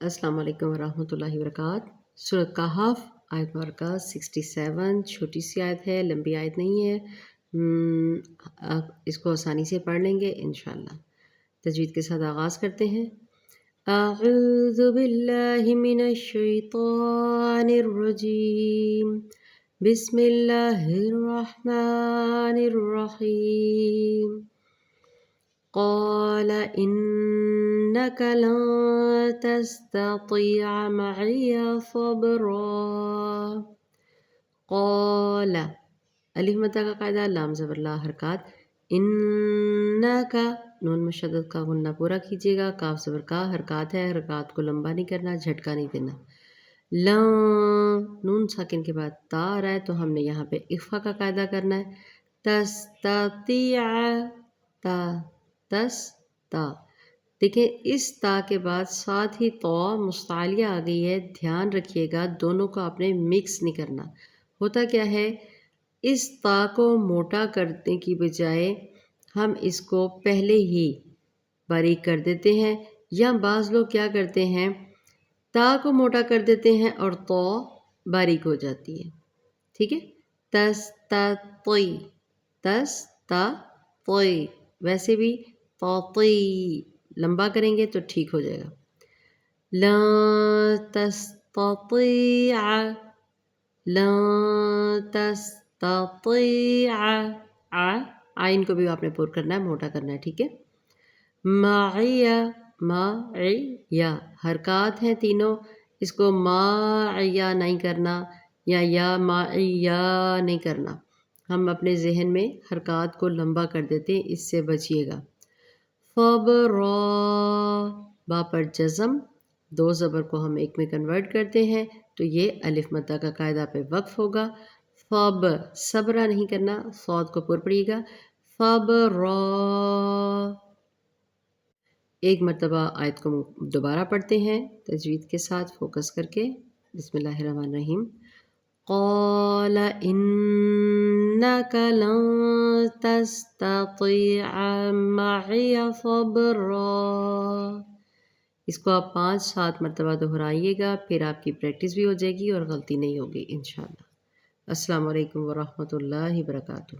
السلام علیکم ورحمۃ اللہ وبرکاتہ۔ سورۃ کہف آیت نمبر 67، چھوٹی سی آیت ہے، لمبی آیت نہیں ہے۔ آپ اس کو آسانی سے پڑھ لیں گے انشاءاللہ۔ تجوید کے ساتھ آغاز کرتے ہیں۔ اعوذ باللہ من الشیطان الرجیم، بسم اللہ الرحمن الرحیم۔ قال إنك لن تستطيع معي صبرا۔ قال، الف مدہ کا قاعدہ، لام زبر لا حرکات۔ انک، نون مشدد کا غنہ پورا کیجیے گا، کاف زبر کا حرکات ہے، حرکات کو لمبا نہیں کرنا، جھٹکا نہیں دینا۔ لن، نون ساکن کے بعد تا آ رہا ہے تو ہم نے یہاں پہ اخفا کا قاعدہ کرنا ہے۔ تستطیع، تا تس تا، دیکھیں اس تا کے بعد ساتھ ہی تو مستعلیہ آ گئی ہے، دھیان رکھیے گا دونوں کو آپ نے مکس نہیں کرنا۔ ہوتا کیا ہے، اس تا کو موٹا کرنے کی بجائے ہم اس کو پہلے ہی باریک کر دیتے ہیں، یا بعض لوگ کیا کرتے ہیں تا کو موٹا کر دیتے ہیں اور تو باریک ہو جاتی ہے۔ ٹھیک ہے، تس تا طی، تس تا طی، ویسے بھی توطی لمبا کریں گے تو ٹھیک ہو جائے گا۔ لا تستطيع، لا تستطيع، آئین کو بھی آپ نے پر کرنا ہے، موٹا کرنا ہے، ٹھیک ہے۔ معیہ، معیہ، حرکات ہیں تینوں، اس کو معیہ نہیں کرنا یا معیہ نہیں کرنا، ہم اپنے ذہن میں حرکات کو لمبا کر دیتے ہیں، اس سے بچیے گا۔ صبرا، با پر جزم، دو زبر کو ہم ایک میں کنورٹ کرتے ہیں تو یہ الف مدہ کا قاعدہ پہ وقف ہوگا۔ فب، صبرا نہیں کرنا، صاد کو پر پڑیے گا۔ صبرا، ایک مرتبہ آیت کو دوبارہ پڑھتے ہیں تجوید کے ساتھ فوکس کر کے۔ بسم اللہ الرحمن الرحیم۔ قال إنك لن تستطيع معي صبرا، اس کو آپ 5-7 مرتبہ دہرائیے گا، پھر آپ کی پریکٹس بھی ہو جائے گی اور غلطی نہیں ہوگی انشاءاللہ۔ السلام علیکم ورحمۃ اللہ وبرکاتہ۔